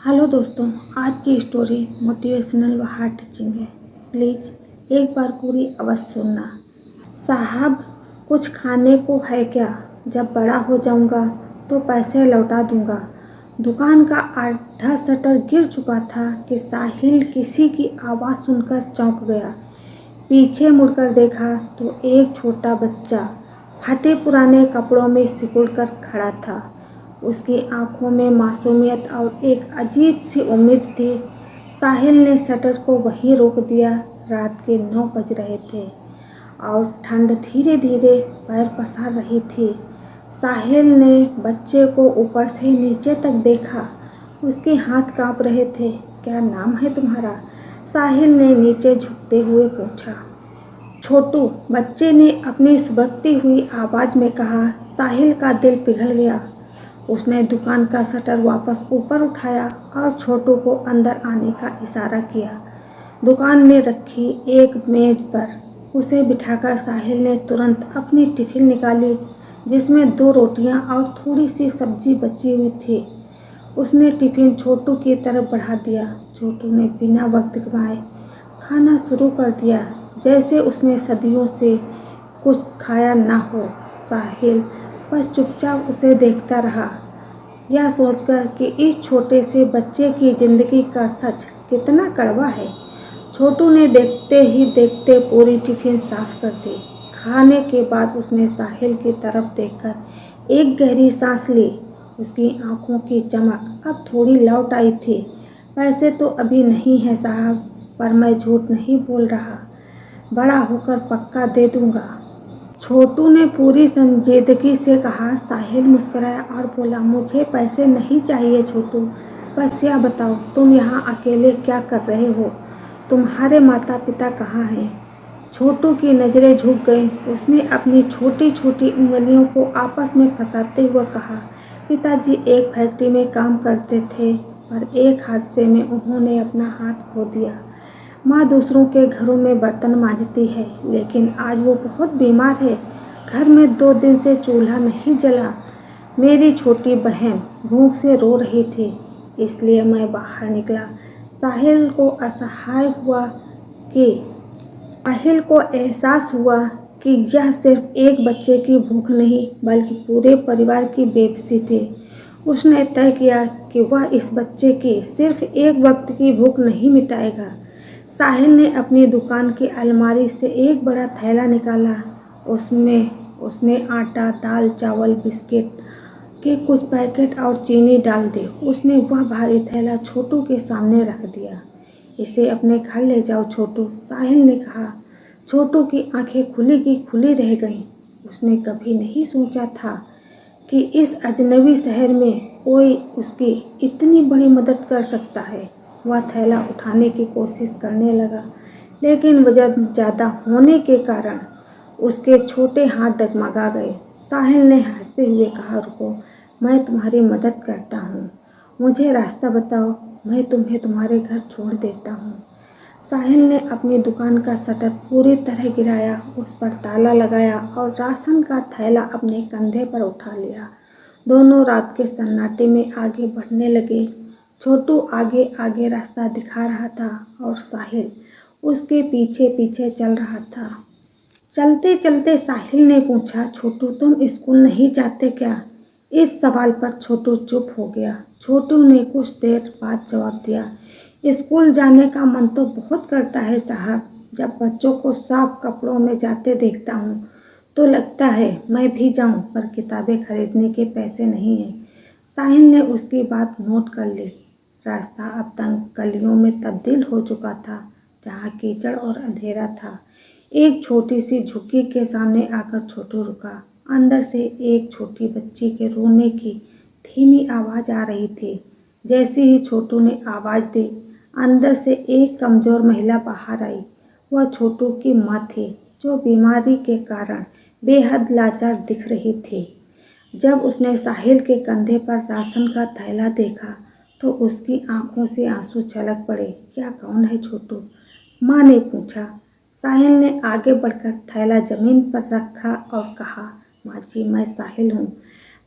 Hello दोस्तों, आज की स्टोरी मोटिवेशनल व हार्ट टचिंग है। प्लीज़ एक बार पूरी अवश्य सुनना। साहब, कुछ खाने को है क्या? जब बड़ा हो जाऊंगा तो पैसे लौटा दूंगा। दुकान का आधा शटर गिर चुका था कि साहिल किसी की आवाज़ सुनकर चौंक गया। पीछे मुड़कर देखा तो एक छोटा बच्चा फटे पुराने कपड़ों में सिकुड़कर खड़ा था। उसकी आंखों में मासूमियत और एक अजीब सी उम्मीद थी। साहिल ने शटर को वहीं रोक दिया। रात के 9 बज रहे थे और ठंड धीरे धीरे पैर पसार रही थी। साहिल ने बच्चे को ऊपर से नीचे तक देखा। उसके हाथ कांप रहे थे। क्या नाम है तुम्हारा? साहिल ने नीचे झुकते हुए पूछा। छोटू, बच्चे ने अपनी सुबकती हुई आवाज़ में कहा। साहिल का दिल पिघल गया। उसने दुकान का शटर वापस ऊपर उठाया और छोटू को अंदर आने का इशारा किया। दुकान में रखी एक मेज पर उसे बिठाकर साहिल ने तुरंत अपनी टिफ़िन निकाली, जिसमें 2 रोटियां और थोड़ी सी सब्जी बची हुई थी। उसने टिफ़िन छोटू की तरफ बढ़ा दिया। छोटू ने बिना वक्त गंवाए खाना शुरू कर दिया, जैसे उसने सदियों से कुछ खाया ना हो। साहिल बस चुपचाप उसे देखता रहा, यह सोचकर कि इस छोटे से बच्चे की जिंदगी का सच कितना कड़वा है। छोटू ने देखते ही देखते पूरी टिफ़िन साफ कर दी। खाने के बाद उसने साहिल की तरफ देखकर एक गहरी सांस ली। उसकी आंखों की चमक अब थोड़ी लौट आई थी। पैसे तो अभी नहीं है साहब, पर मैं झूठ नहीं बोल रहा। बड़ा होकर पक्का दे दूंगा। छोटू ने पूरी संजीदगी से कहा। साहिल मुस्कुराया और बोला, मुझे पैसे नहीं चाहिए छोटू, बस यह बताओ तुम यहाँ अकेले क्या कर रहे हो? तुम्हारे माता पिता कहाँ हैं? छोटू की नज़रें झुक गईं। उसने अपनी छोटी छोटी उंगलियों को आपस में फंसाते हुए कहा, पिताजी एक फैक्ट्री में काम करते थे, पर एक हादसे में उन्होंने अपना हाथ खो दिया। माँ दूसरों के घरों में बर्तन मांजती है, लेकिन आज वो बहुत बीमार है। घर में 2 दिन से चूल्हा नहीं जला। मेरी छोटी बहन भूख से रो रही थी, इसलिए मैं बाहर निकला। साहिल को एहसास हुआ कि यह सिर्फ एक बच्चे की भूख नहीं, बल्कि पूरे परिवार की बेबसी थी। उसने तय किया कि वह इस बच्चे की सिर्फ एक वक्त की भूख नहीं मिटाएगा। साहिल ने अपनी दुकान की अलमारी से एक बड़ा थैला निकाला। उसमें उसने आटा, दाल, चावल, बिस्किट के कुछ पैकेट और चीनी डाल दी। उसने वह भारी थैला छोटू के सामने रख दिया। इसे अपने घर ले जाओ छोटू, साहिल ने कहा। छोटू की आंखें खुली की खुली रह गईं। उसने कभी नहीं सोचा था कि इस अजनबी शहर में कोई उसकी इतनी बड़ी मदद कर सकता है। वह थैला उठाने की कोशिश करने लगा, लेकिन वजन ज़्यादा होने के कारण उसके छोटे हाथ डगमगा गए। साहिल ने हंसते हुए कहा, रुको, मैं तुम्हारी मदद करता हूँ। मुझे रास्ता बताओ, मैं तुम्हें तुम्हारे घर छोड़ देता हूँ। साहिल ने अपनी दुकान का शटर पूरी तरह गिराया, उस पर ताला लगाया और राशन का थैला अपने कंधे पर उठा लिया। दोनों रात के सन्नाटे में आगे बढ़ने लगे। छोटू आगे आगे रास्ता दिखा रहा था और साहिल उसके पीछे पीछे चल रहा था। चलते चलते साहिल ने पूछा, छोटू तुम स्कूल नहीं जाते क्या? इस सवाल पर छोटू चुप हो गया। छोटू ने कुछ देर बाद जवाब दिया, स्कूल जाने का मन तो बहुत करता है साहब। जब बच्चों को साफ कपड़ों में जाते देखता हूँ तो लगता है मैं भी जाऊँ, पर किताबें खरीदने के पैसे नहीं हैं। साहिल ने उसकी बात नोट कर ली। रास्ता अब तंग गलियों में तब्दील हो चुका था, जहाँ कीचड़ और अंधेरा था। एक छोटी सी झुग्गी के सामने आकर छोटू रुका। अंदर से एक छोटी बच्ची के रोने की धीमी आवाज़ आ रही थी। जैसे ही छोटू ने आवाज़ दी, अंदर से एक कमज़ोर महिला बाहर आई। वह छोटू की माँ थी, जो बीमारी के कारण बेहद लाचार दिख रही थी। जब उसने साहिल के कंधे पर राशन का थैला देखा तो उसकी आंखों से आंसू छलक पड़े। क्या कौन है छोटू? माँ ने पूछा। साहिल ने आगे बढ़कर थैला जमीन पर रखा और कहा, माँ जी, मैं साहिल हूँ।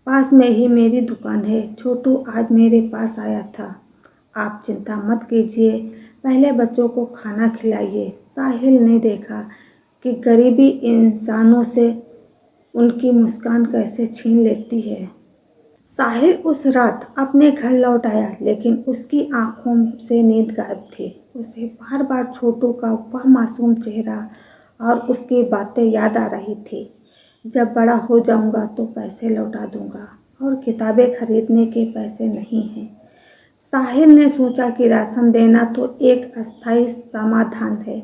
पास में ही मेरी दुकान है। छोटू आज मेरे पास आया था। आप चिंता मत कीजिए, पहले बच्चों को खाना खिलाइए। साहिल ने देखा कि गरीबी इंसानों से उनकी मुस्कान कैसे छीन लेती है। साहिल उस रात अपने घर लौट आया, लेकिन उसकी आंखों से नींद गायब थी। उसे बार बार छोटू का वह मासूम चेहरा और उसकी बातें याद आ रही थी। जब बड़ा हो जाऊंगा तो पैसे लौटा दूंगा, और किताबें खरीदने के पैसे नहीं हैं। साहिल ने सोचा कि राशन देना तो एक अस्थायी समाधान है।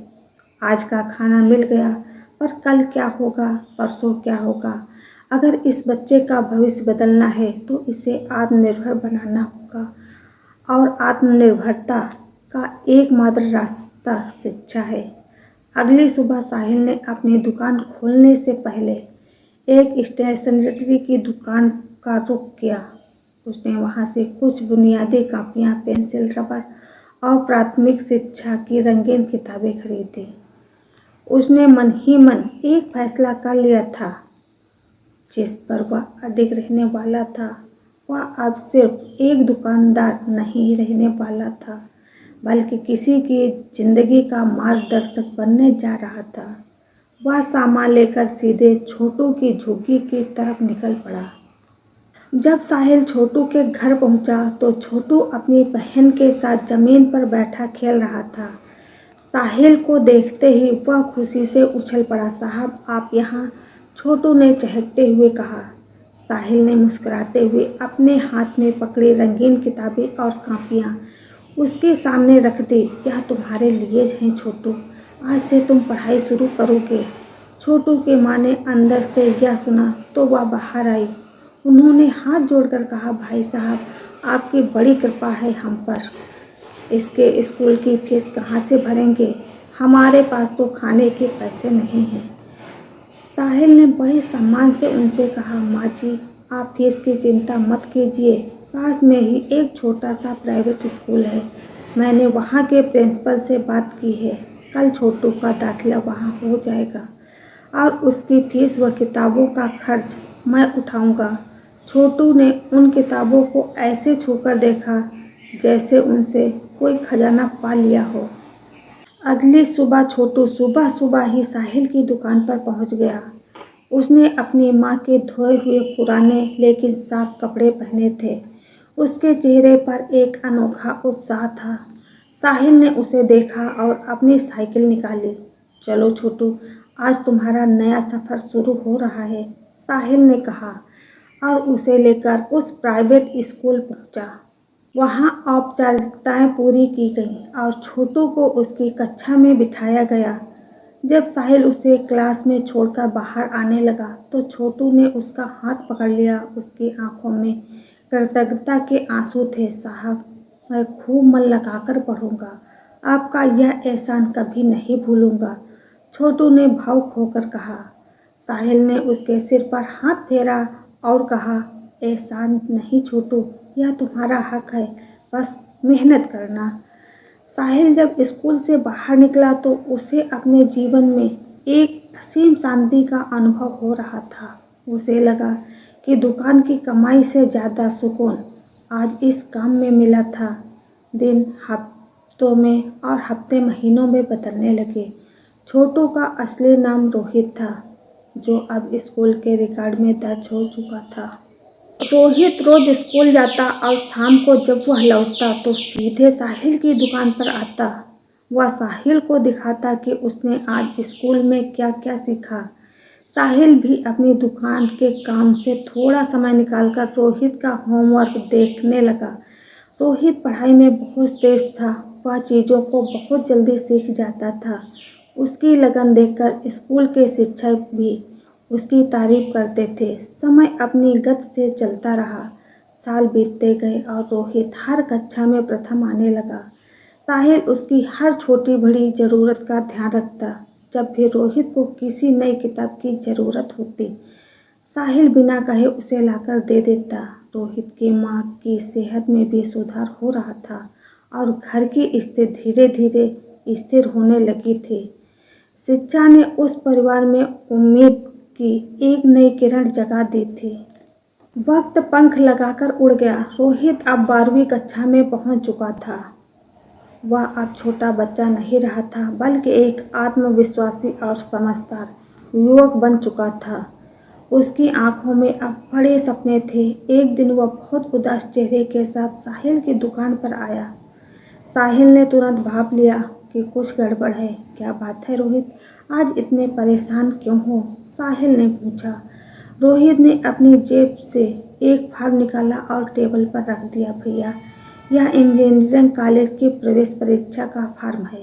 आज का खाना मिल गया, पर कल क्या होगा, परसों क्या होगा। अगर इस बच्चे का भविष्य बदलना है तो इसे आत्मनिर्भर बनाना होगा, और आत्मनिर्भरता का एकमात्र रास्ता शिक्षा है। अगली सुबह साहिल ने अपनी दुकान खोलने से पहले एक स्टेशनरी की दुकान का रुख किया। उसने वहां से कुछ बुनियादी कापियां, पेंसिल, रबर और प्राथमिक शिक्षा की रंगीन किताबें खरीदी। उसने मन ही मन एक फैसला कर लिया था। जिस पर वह अडिग रहने वाला था, वह अब सिर्फ एक दुकानदार नहीं रहने वाला था, बल्कि किसी की जिंदगी का मार्गदर्शक बनने जा रहा था। वह सामान लेकर सीधे छोटू की झुग्गी की तरफ निकल पड़ा। जब साहिल छोटू के घर पहुंचा तो छोटू अपनी बहन के साथ जमीन पर बैठा खेल रहा था। साहिल को देखते ही वह खुशी से उछल पड़ा। साहब, आप यहाँ? छोटू ने चहकते हुए कहा। साहिल ने मुस्कुराते हुए अपने हाथ में पकड़ी रंगीन किताबें और कापियाँ उसके सामने रख दी। यह तुम्हारे लिए हैं छोटू, आज से तुम पढ़ाई शुरू करोगे। छोटू की माँ ने अंदर से यह सुना तो वह बाहर आई। उन्होंने हाथ जोड़कर कहा, भाई साहब, आपकी बड़ी कृपा है हम पर। इसके स्कूल की फीस कहाँ से भरेंगे? हमारे पास तो खाने के पैसे नहीं हैं। साहिल ने बड़े सम्मान से उनसे कहा, माँ जी, आप फीस की चिंता मत कीजिए। पास में ही एक छोटा सा प्राइवेट स्कूल है। मैंने वहाँ के प्रिंसिपल से बात की है। कल छोटू का दाखिला वहाँ हो जाएगा, और उसकी फीस व किताबों का खर्च मैं उठाऊँगा। छोटू ने उन किताबों को ऐसे छूकर देखा जैसे उनसे कोई खजाना पा लिया हो। अगली सुबह छोटू सुबह सुबह ही साहिल की दुकान पर पहुंच गया। उसने अपनी माँ के धोए हुए पुराने लेकिन साफ कपड़े पहने थे। उसके चेहरे पर एक अनोखा उत्साह था। साहिल ने उसे देखा और अपनी साइकिल निकाली। चलो छोटू, आज तुम्हारा नया सफ़र शुरू हो रहा है, साहिल ने कहा, और उसे लेकर उस प्राइवेट स्कूल पहुंचा। वहां औपचारिकताएं पूरी की गईं और छोटू को उसकी कक्षा में बिठाया गया। जब साहिल उसे क्लास में छोड़कर बाहर आने लगा तो छोटू ने उसका हाथ पकड़ लिया। उसकी आंखों में कृतज्ञता के आंसू थे। साहब, मैं खूब मन लगाकर पढ़ूंगा, आपका यह एहसान कभी नहीं भूलूंगा, छोटू ने भावुक होकर कहा। साहिल ने उसके सिर पर हाथ फेरा और कहा, एहसान नहीं छोटू, यह तुम्हारा हक है, बस मेहनत करना। साहिल जब स्कूल से बाहर निकला तो उसे अपने जीवन में एक असीम शांति का अनुभव हो रहा था। उसे लगा कि दुकान की कमाई से ज़्यादा सुकून आज इस काम में मिला था। दिन हफ्तों में और हफ्ते महीनों में बदलने लगे। छोटू का असली नाम रोहित था, जो अब स्कूल के रिकॉर्ड में दर्ज हो चुका था। रोहित रोज स्कूल जाता और शाम को जब वह लौटता तो सीधे साहिल की दुकान पर आता। वह साहिल को दिखाता कि उसने आज स्कूल में क्या क्या सीखा। साहिल भी अपनी दुकान के काम से थोड़ा समय निकालकर रोहित का होमवर्क देखने लगा। रोहित पढ़ाई में बहुत तेज था। वह चीज़ों को बहुत जल्दी सीख जाता था। उसकी लगन देखकर स्कूल के शिक्षक भी उसकी तारीफ करते थे। समय अपनी गति से चलता रहा। साल बीतते गए और रोहित हर कक्षा में प्रथम आने लगा। साहिल उसकी हर छोटी बड़ी ज़रूरत का ध्यान रखता। जब भी रोहित को किसी नई किताब की ज़रूरत होती, साहिल बिना कहे उसे लाकर दे देता। रोहित की माँ की सेहत में भी सुधार हो रहा था और घर की स्थिति धीरे धीरे स्थिर होने लगी थी। शिक्षा ने उस परिवार में उम्मीद की एक नई किरण जगा दी थी। वक्त पंख लगाकर उड़ गया। रोहित अब 12वीं कक्षा में पहुंच चुका था। वह अब छोटा बच्चा नहीं रहा था, बल्कि एक आत्मविश्वासी और समझदार युवक बन चुका था। उसकी आंखों में अब बड़े सपने थे। एक दिन वह बहुत उदास चेहरे के साथ साहिल की दुकान पर आया। साहिल ने तुरंत भाप लिया कि कुछ गड़बड़ है। क्या बात है रोहित, आज इतने परेशान क्यों हो? साहिल ने पूछा। रोहित ने अपनी जेब से एक फार्म निकाला और टेबल पर रख दिया। भैया, यह इंजीनियरिंग कॉलेज की प्रवेश परीक्षा का फार्म है।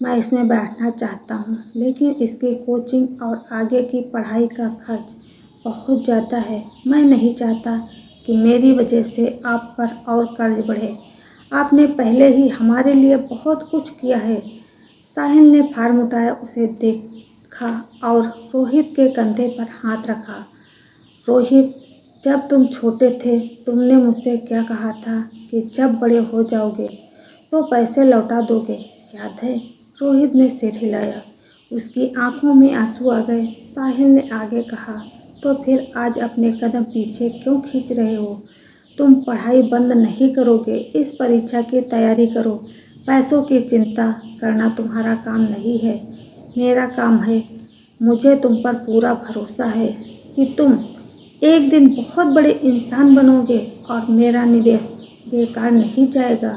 मैं इसमें बैठना चाहता हूँ, लेकिन इसकी कोचिंग और आगे की पढ़ाई का खर्च बहुत ज़्यादा है। मैं नहीं चाहता कि मेरी वजह से आप पर और कर्ज बढ़े। आपने पहले ही हमारे लिए बहुत कुछ किया है। साहिल ने फार्म उठाया, उसे देखा और रोहित के कंधे पर हाथ रखा। रोहित, जब तुम छोटे थे तुमने मुझसे क्या कहा था कि जब बड़े हो जाओगे तो पैसे लौटा दोगे, याद है? रोहित ने सिर हिलाया। उसकी आंखों में आंसू आ गए। साहिल ने आगे कहा, तो फिर आज अपने कदम पीछे क्यों खींच रहे हो? तुम पढ़ाई बंद नहीं करोगे, इस परीक्षा की तैयारी करो। पैसों की चिंता करना तुम्हारा काम नहीं है, मेरा काम है। मुझे तुम पर पूरा भरोसा है कि तुम एक दिन बहुत बड़े इंसान बनोगे और मेरा निवेश बेकार नहीं जाएगा।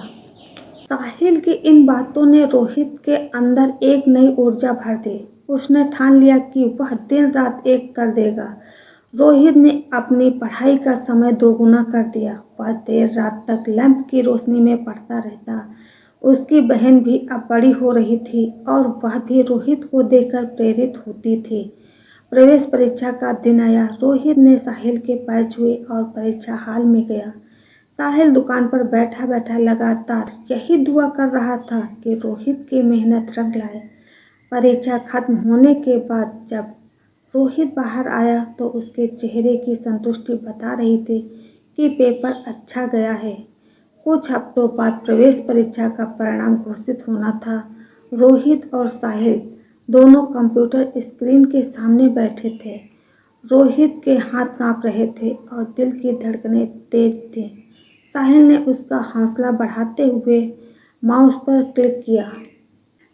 साहिल की इन बातों ने रोहित के अंदर एक नई ऊर्जा भर दी। उसने ठान लिया कि वह दिन रात एक कर देगा। रोहित ने अपनी पढ़ाई का समय दोगुना कर दिया। वह देर रात तक लैंप की रोशनी में पढ़ता रहता। उसकी बहन भी अब बड़ी हो रही थी और वह भी रोहित को देखकर प्रेरित होती थी। प्रवेश परीक्षा का दिन आया। रोहित ने साहिल के पैर छुए और परीक्षा हॉल में गया। साहिल दुकान पर बैठा बैठा लगातार यही दुआ कर रहा था कि रोहित की मेहनत रंग लाए। परीक्षा खत्म होने के बाद जब रोहित बाहर आया तो उसके चेहरे की संतुष्टि बता रही थी कि पेपर अच्छा गया है। कुछ हफ्तों बाद प्रवेश परीक्षा का परिणाम घोषित होना था। रोहित और साहिल दोनों कंप्यूटर स्क्रीन के सामने बैठे थे। रोहित के हाथ कांप रहे थे और दिल की धड़कनें तेज थीं। साहिल ने उसका हौसला बढ़ाते हुए माउस पर क्लिक किया।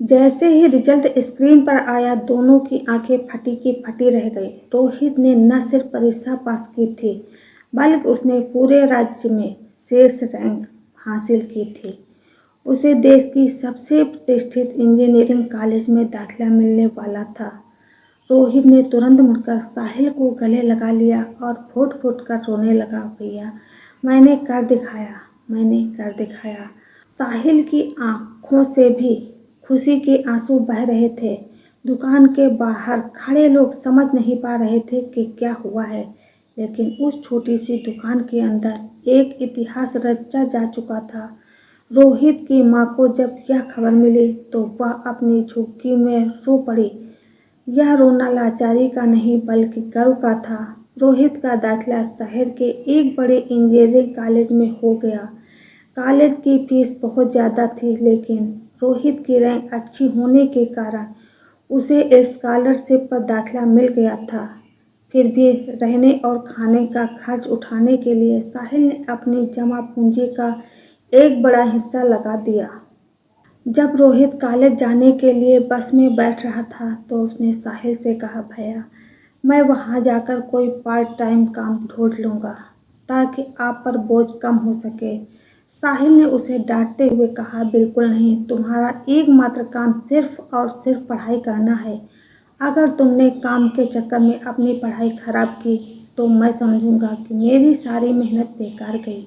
जैसे ही रिजल्ट स्क्रीन पर आया, दोनों की आंखें फटी की फटी रह गई। रोहित ने न सिर्फ परीक्षा पास की थी, बल्कि उसने पूरे राज्य में शीर्ष रैंक हासिल की थी। उसे देश की सबसे प्रतिष्ठित इंजीनियरिंग कॉलेज में दाखिला मिलने वाला था। रोहित ने तुरंत मुड़कर साहिल को गले लगा लिया और फूट फूट कर रोने लगा। भैया, मैंने कर दिखाया, मैंने कर दिखाया। साहिल की आंखों से भी खुशी के आंसू बह रहे थे। दुकान के बाहर खड़े लोग समझ नहीं पा रहे थे कि क्या हुआ है, लेकिन उस छोटी सी दुकान के अंदर एक इतिहास रचा जा चुका था। रोहित की माँ को जब यह खबर मिली तो वह अपनी झुग्गी में रो पड़ी। यह रोना लाचारी का नहीं बल्कि गर्व का था। रोहित का दाखिला शहर के एक बड़े इंजीनियरिंग कॉलेज में हो गया। कॉलेज की फीस बहुत ज़्यादा थी, लेकिन रोहित की रैंक अच्छी होने के कारण उसे स्कॉलरशिप पर दाखिला मिल गया था। फिर भी रहने और खाने का खर्च उठाने के लिए साहिल ने अपनी जमा पूंजी का एक बड़ा हिस्सा लगा दिया। जब रोहित कॉलेज जाने के लिए बस में बैठ रहा था तो उसने साहिल से कहा, भैया, मैं वहाँ जाकर कोई पार्ट टाइम काम ढूंढ लूँगा ताकि आप पर बोझ कम हो सके। साहिल ने उसे डांटते हुए कहा, बिल्कुल नहीं, तुम्हारा एकमात्र काम सिर्फ और सिर्फ पढ़ाई करना है। अगर तुमने काम के चक्कर में अपनी पढ़ाई खराब की तो मैं समझूंगा कि मेरी सारी मेहनत बेकार गई।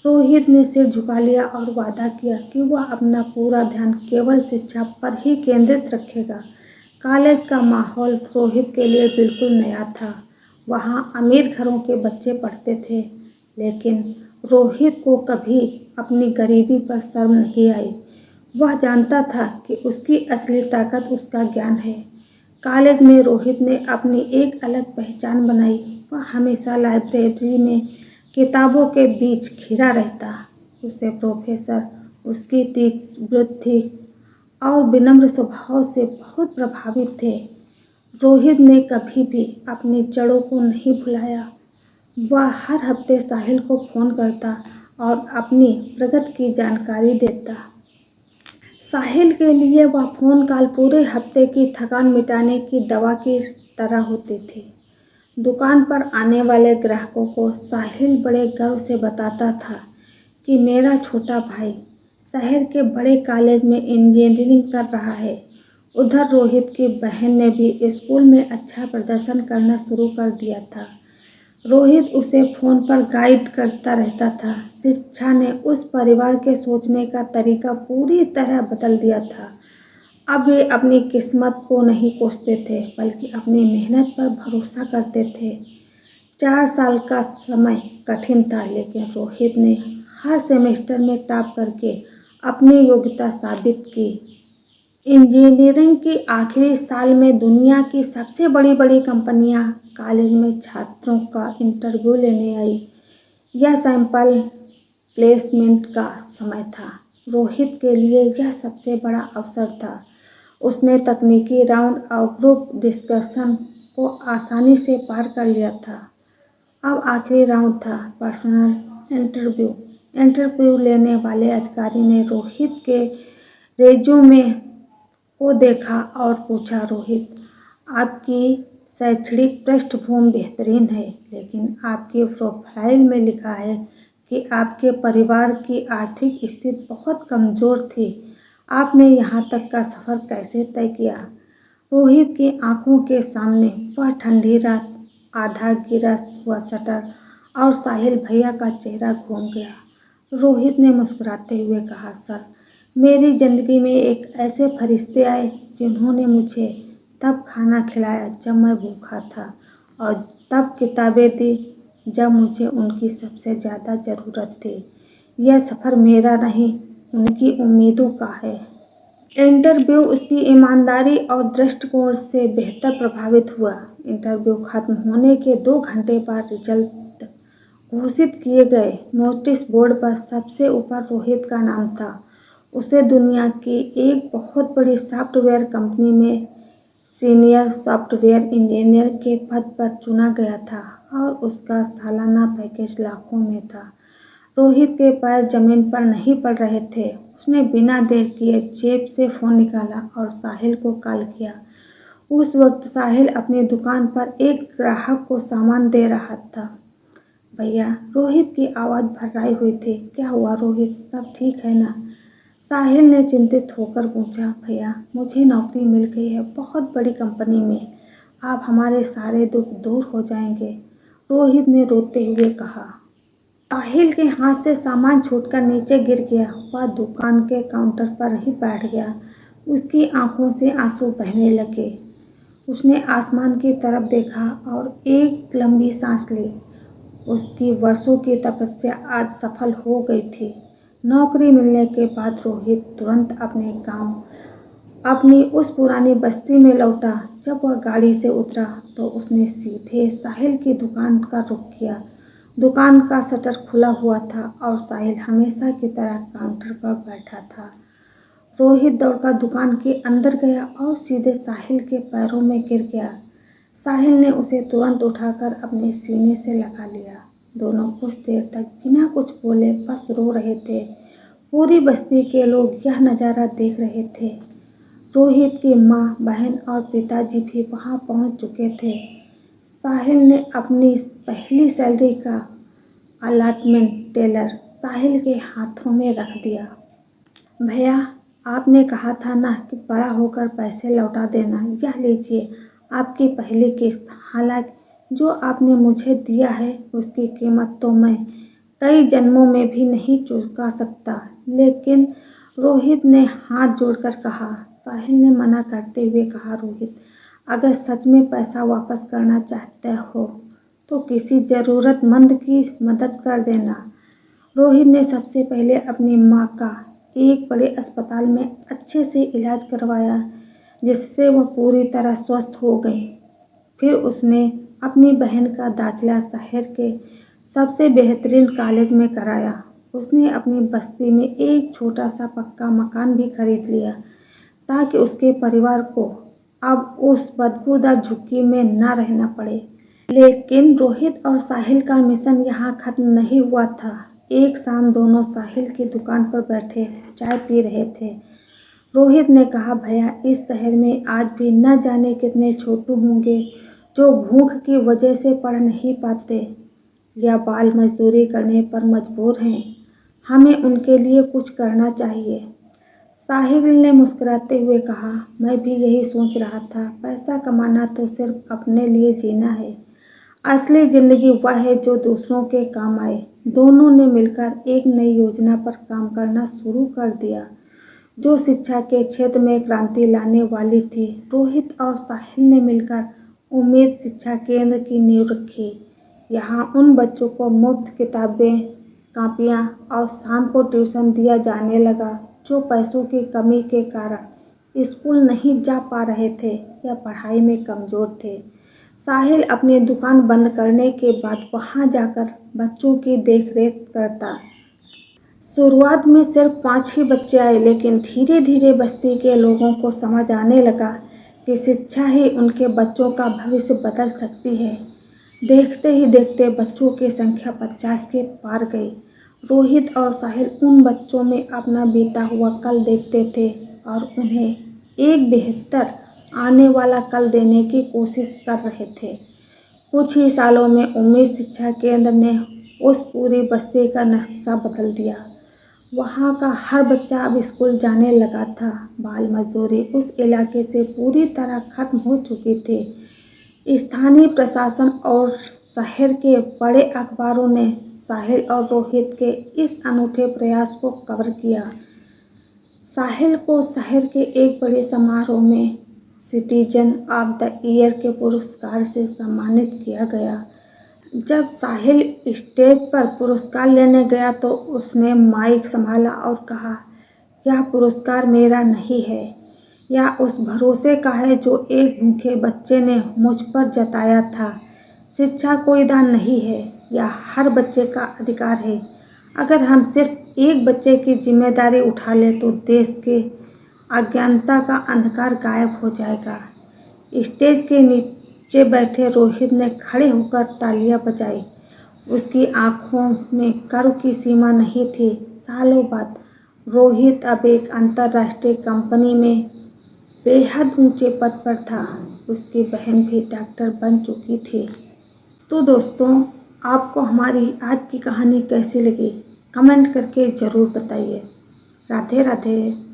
रोहित ने सिर झुका लिया और वादा किया कि वह अपना पूरा ध्यान केवल शिक्षा पर ही केंद्रित रखेगा। कॉलेज का माहौल रोहित के लिए बिल्कुल नया था। वहाँ अमीर घरों के बच्चे पढ़ते थे, लेकिन रोहित को कभी अपनी गरीबी पर शर्म नहीं आई। वह जानता था कि उसकी असली ताकत उसका ज्ञान है। कॉलेज में रोहित ने अपनी एक अलग पहचान बनाई। वह हमेशा लाइब्रेरी में किताबों के बीच घिरा रहता। उसे प्रोफेसर उसकी तीव्र बुद्धि और विनम्र स्वभाव से बहुत प्रभावित थे। रोहित ने कभी भी अपनी जड़ों को नहीं भुलाया। वह हर हफ्ते साहिल को फ़ोन करता और अपनी प्रगति की जानकारी देता। साहिल के लिए वह फ़ोन कॉल पूरे हफ्ते की थकान मिटाने की दवा की तरह होती थी। दुकान पर आने वाले ग्राहकों को साहिल बड़े गर्व से बताता था कि मेरा छोटा भाई शहर के बड़े कॉलेज में इंजीनियरिंग कर रहा है। उधर रोहित की बहन ने भी स्कूल में अच्छा प्रदर्शन करना शुरू कर दिया था। रोहित उसे फ़ोन पर गाइड करता रहता था। शिक्षा ने उस परिवार के सोचने का तरीका पूरी तरह बदल दिया था। अब वे अपनी किस्मत को नहीं कोसते थे, बल्कि अपनी मेहनत पर भरोसा करते थे। 4 साल का समय कठिन था, लेकिन रोहित ने हर सेमेस्टर में टॉप करके अपनी योग्यता साबित की। इंजीनियरिंग के आखिरी साल में दुनिया की सबसे बड़ी कंपनियां कॉलेज में छात्रों का इंटरव्यू लेने आई। यह सैंपल प्लेसमेंट का समय था। रोहित के लिए यह सबसे बड़ा अवसर था। उसने तकनीकी राउंड और ग्रुप डिस्कशन को आसानी से पार कर लिया था। अब आखिरी राउंड था, पर्सनल इंटरव्यू। इंटरव्यू लेने वाले अधिकारी ने रोहित के रेज्यूमे को देखा और पूछा, रोहित, आपकी शैक्षणिक पृष्ठभूमि बेहतरीन है, लेकिन आपकी प्रोफाइल में लिखा है कि आपके परिवार की आर्थिक स्थिति बहुत कमज़ोर थी। आपने यहाँ तक का सफ़र कैसे तय किया? रोहित की आंखों के सामने वह ठंडी रात, आधा गिरा हुआ शटर और साहिल भैया का चेहरा घूम गया। रोहित ने मुस्कुराते हुए कहा, सर, मेरी ज़िंदगी में एक ऐसे फरिश्ते आए जिन्होंने मुझे तब खाना खिलाया जब मैं भूखा था, और तब किताबें दी जब मुझे उनकी सबसे ज़्यादा ज़रूरत थी। यह सफ़र मेरा नहीं, उनकी उम्मीदों का है। इंटरव्यू उसकी ईमानदारी और दृष्टिकोण से बेहतर प्रभावित हुआ। इंटरव्यू खत्म होने के 2 घंटे बाद रिजल्ट घोषित किए गए। नोटिस बोर्ड पर सबसे ऊपर रोहित का नाम था। उसे दुनिया की एक बहुत बड़ी सॉफ्टवेयर कंपनी में सीनियर सॉफ्टवेयर इंजीनियर के पद पर चुना गया था और उसका सालाना पैकेज लाखों में था। रोहित के पैर जमीन पर नहीं पड़ रहे थे। उसने बिना देर किए जेब से फ़ोन निकाला और साहिल को कॉल किया। उस वक्त साहिल अपनी दुकान पर एक ग्राहक को सामान दे रहा था। भैया, रोहित की आवाज़ भर्राई हुई थी। क्या हुआ रोहित, सब ठीक है ना? साहिल ने चिंतित होकर पूछा, भैया, मुझे नौकरी मिल गई है बहुत बड़ी कंपनी में। आप हमारे सारे दुख दूर हो जाएंगे, रोहित ने रोते हुए कहा। साहिल के हाथ से सामान छूटकर नीचे गिर गया। वह दुकान के काउंटर पर ही बैठ गया। उसकी आंखों से आंसू बहने लगे। उसने आसमान की तरफ देखा और एक लंबी सांस ली। उसकी वर्षों की तपस्या आज सफल हो गई थी। नौकरी मिलने के बाद रोहित तुरंत अपने गांव, अपनी उस पुरानी बस्ती में लौटा। जब वह गाड़ी से उतरा तो उसने सीधे साहिल की दुकान का रुख किया। दुकान का शटर खुला हुआ था और साहिल हमेशा की तरह काउंटर पर बैठा था। रोहित दौड़कर दुकान के अंदर गया और सीधे साहिल के पैरों में गिर गया। साहिल ने उसे तुरंत उठाकर अपने सीने से लगा लिया। दोनों कुछ देर तक बिना कुछ बोले बस रो रहे थे। पूरी बस्ती के लोग यह नज़ारा देख रहे थे। रोहित की माँ, बहन और पिताजी भी वहाँ पहुँच चुके थे। साहिल ने अपनी पहली सैलरी का अलॉटमेंट टेलर साहिल के हाथों में रख दिया। भैया, आपने कहा था ना कि बड़ा होकर पैसे लौटा देना। यह लीजिए आपकी पहली किस्त। हालांकि जो आपने मुझे दिया है उसकी कीमत तो मैं कई जन्मों में भी नहीं चुका सकता। लेकिन रोहित ने हाथ जोड़कर कहा। साहिल ने मना करते हुए कहा, रोहित, अगर सच में पैसा वापस करना चाहते हो तो किसी ज़रूरतमंद की मदद कर देना। रोहित ने सबसे पहले अपनी माँ का एक बड़े अस्पताल में अच्छे से इलाज करवाया, जिससे वह पूरी तरह स्वस्थ हो गई। फिर उसने अपनी बहन का दाखिला शहर के सबसे बेहतरीन कॉलेज में कराया। उसने अपनी बस्ती में एक छोटा सा पक्का मकान भी खरीद लिया ताकि उसके परिवार को अब उस बदबूदार झुग्गी में न रहना पड़े। लेकिन रोहित और साहिल का मिशन यहाँ खत्म नहीं हुआ था। एक शाम दोनों साहिल की दुकान पर बैठे चाय पी रहे थे। रोहित ने कहा, भैया, इस शहर में आज भी न जाने कितने छोटू होंगे जो भूख की वजह से पढ़ नहीं पाते या बाल मजदूरी करने पर मजबूर हैं। हमें उनके लिए कुछ करना चाहिए। साहिल ने मुस्कुराते हुए कहा, मैं भी यही सोच रहा था। पैसा कमाना तो सिर्फ अपने लिए जीना है। असली जिंदगी वह है जो दूसरों के काम आए। दोनों ने मिलकर एक नई योजना पर काम करना शुरू कर दिया जो शिक्षा के क्षेत्र में क्रांति लाने वाली थी। रोहित और साहिल ने मिलकर उम्मीद शिक्षा केंद्र की नींव रखी। यहाँ उन बच्चों को मुफ्त किताबें, कापियाँ और शाम को ट्यूशन दिया जाने लगा जो पैसों की कमी के कारण स्कूल नहीं जा पा रहे थे या पढ़ाई में कमज़ोर थे। साहिल अपनी दुकान बंद करने के बाद वहाँ जाकर बच्चों की देखरेख करता। शुरुआत में सिर्फ 5 ही बच्चे आए, लेकिन धीरे धीरे बस्ती के लोगों को समझ आने लगा कि शिक्षा ही उनके बच्चों का भविष्य बदल सकती है। देखते ही देखते बच्चों की संख्या 50 के पार गई। रोहित और साहिल उन बच्चों में अपना बीता हुआ कल देखते थे और उन्हें एक बेहतर आने वाला कल देने की कोशिश कर रहे थे। कुछ ही सालों में उम्मीद शिक्षा केंद्र ने उस पूरी बस्ती का नक्शा बदल दिया। वहाँ का हर बच्चा अब स्कूल जाने लगा था। बाल मजदूरी उस इलाके से पूरी तरह खत्म हो चुकी थी। स्थानीय प्रशासन और शहर के बड़े अखबारों ने साहिल और रोहित के इस अनूठे प्रयास को कवर किया। साहिल को शहर के एक बड़े समारोह में सिटीजन ऑफ द ईयर के पुरस्कार से सम्मानित किया गया। जब साहिल स्टेज पर पुरस्कार लेने गया तो उसने माइक संभाला और कहा, यह पुरस्कार मेरा नहीं है, यह उस भरोसे का है जो एक भूखे बच्चे ने मुझ पर जताया था। शिक्षा कोई दान नहीं है, यह हर बच्चे का अधिकार है। अगर हम सिर्फ एक बच्चे की जिम्मेदारी उठा लें तो देश के अज्ञानता का अंधकार गायब हो जाएगा। स्टेज के नीचे बैठे रोहित ने खड़े होकर तालियां बजाई। उसकी आंखों में गर्व की सीमा नहीं थी। सालों बाद रोहित अब एक अंतर्राष्ट्रीय कंपनी में बेहद ऊंचे पद पर था। उसकी बहन भी डॉक्टर बन चुकी थी। तो दोस्तों, आपको हमारी आज की कहानी कैसी लगी? कमेंट करके ज़रूर बताइए। राधे राधे।